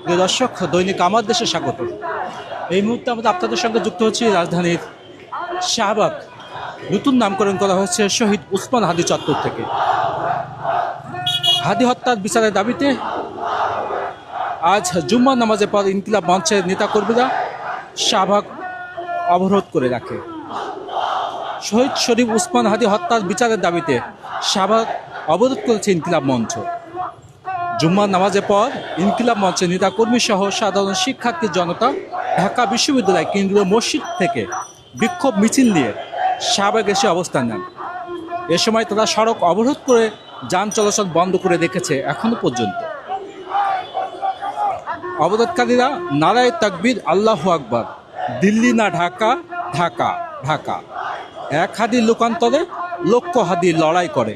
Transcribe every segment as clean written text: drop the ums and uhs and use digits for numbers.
প্রিয় দর্শক, দৈনিক আমার দেশে স্বাগত। এই মুহূর্তে আমরা আপনাদের সঙ্গে যুক্ত হচ্ছি রাজধানীর শাহবাগ। নতুন নামকরণ করা হয়েছে শহীদ উসমান হাদি চত্বর থেকে। হাদি হত্যার বিচারের দাবিতে আজ জুম্মার নামাজের পর ইনকিলাব মঞ্চের নেতাকর্মীরা শাহবাগ অবরোধ করে রাখে। শহীদ শরীফ উসমান হাদি হত্যার বিচারের দাবিতে শাহবাগ অবরোধ করেছে ইনকিলাব মঞ্চ। জুম্মার নামাজের পর ইনকিলাব মঞ্চের নেতাকর্মী সহ সাধারণ শিক্ষার্থী জনতা ঢাকা বিশ্ববিদ্যালয় কেন্দ্রীয় মসজিদ থেকে বিক্ষোভ মিছিল নিয়ে শাহবাগ এসে অবস্থান নেন। এ সময় তারা সড়ক অবরোধ করে যান চলাচল বন্ধ করে রেখেছে এখনো পর্যন্ত। অবরোধকারীরা নারায়ে তাকবীর, আল্লাহু আকবার, দিল্লি না ঢাকা, ঢাকা ঢাকা, এক হাদির লোকান্তরে লক্ষ হাদির লড়াই করে,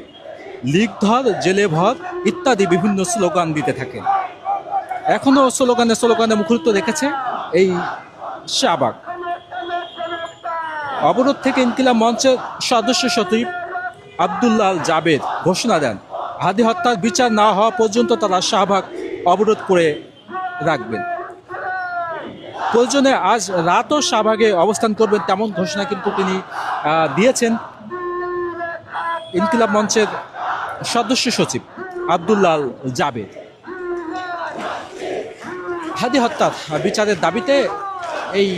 লিগ ধর জেলে ভর ইত্যাদি বিভিন্ন স্লোগান দিতে থাকে। এখনও স্লোগানে মুখরিত রেখেছে এই শাহবাগ। অবরোধ থেকে ইনকিলাব মঞ্চের সদস্য সচিব আব্দুল্লাহ আল জাবেদ ঘোষণা দেন, হাদি হত্যার বিচার না হওয়া পর্যন্ত তারা শাহবাগ অবরোধ করে রাখবেন। প্রয়োজনে আজ রাতও শাহবাগে অবস্থান করবেন, তেমন ঘোষণা কিন্তু তিনি দিয়েছেন। ইনকিলাব মঞ্চের সদস্য সচিব আব্দুল্লাহ আল জাবেদ হাদি হত্যার বিচারের দাবিতে এই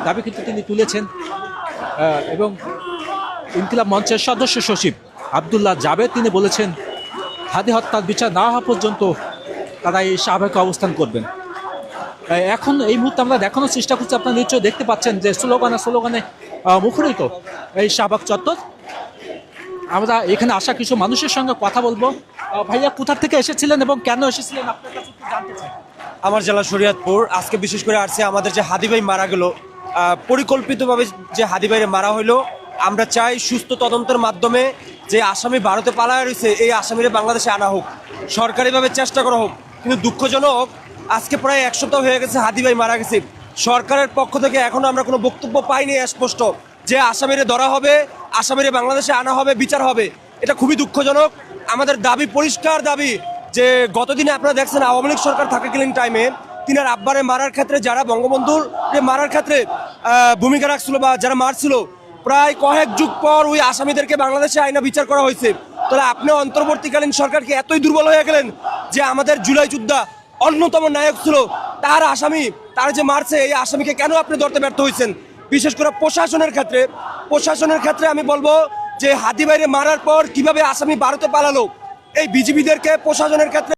দাবি কিন্তু তিনি তুলেছেন এবং ইনকিলাব মঞ্চের সদস্য সচিব আব্দুল্লাহ জাবেদ তিনি বলেছেন, হাদি হত্যার বিচার না হওয়া পর্যন্ত তারা এই শাহবাগে অবস্থান করবেন। এখন এই মুহূর্তে আমরা দেখানোর চেষ্টা করছি, আপনারা নিশ্চয়ই দেখতে পাচ্ছেন যে স্লোগানে মুখরিত এই শাহবাগ চত্বর। আমরা এখানে আসা কিছু মানুষের সঙ্গে কথা বলবো। ভাইয়া, কোথা থেকে এসেছিলেন এবং কেন এসেছিলেন আপনার কাছে একটু জানতে চাই। আমার জেলা শরীয়তপুর। আজকে বিশেষ করে আসছে আমাদের যে হাদি ভাই মারা গেল, পরিকল্পিতভাবে যে হাদি ভাইরে মারা হইলো, আমরা চাই সুস্থ তদন্তের মাধ্যমে যে আসামি ভারতে পালায় রয়েছে এই আসামিরা বাংলাদেশে আনা হোক, সরকারিভাবে চেষ্টা করা হোক। কিন্তু দুঃখজনক, আজকে প্রায় 1 সপ্তাহ হয়ে গেছে হাদি ভাই মারা গেছে। সরকারের পক্ষ থেকে এখনো আমরা কোনো বক্তব্য পাইনি স্পষ্ট যে আসামিরে ধরা হবে, আসামিরে বাংলাদেশে আনা হবে, বিচার হবে। এটা খুবই দুঃখজনক। আমাদের দাবি, পরিষ্কার দাবি, যে গতদিনে আপনারা দেখছেন আওয়ামী লীগ সরকার থাকাকালীন টাইমে তিনার আব্বারে মারার ক্ষেত্রে যারা বঙ্গবন্ধুর যে মারার ক্ষেত্রে ভূমিকা রাখছিল বা যারা মারছিল, প্রায় কয়েক যুগ পর ওই আসামিদেরকে বাংলাদেশে আইনা বিচার করা হয়েছে। তাহলে আপনি অন্তর্বর্তীকালীন সরকারকে এতই দুর্বল হয়ে গেলেন যে আমাদের জুলাই যোদ্ধা অন্যতম নায়ক ছিল, তার আসামি, তার যে মারছে এই আসামিকে কেন আপনি ধরতে ব্যর্থ হয়েছেন? বিশেষ করে প্রশাসনের ক্ষেত্রে আমি বলবো যে হাদি ভাইরে মারার পর কিভাবে আসামি ভারতে পালালো, এই বিজিবিদেরকে প্রশাসনের ক্ষেত্রে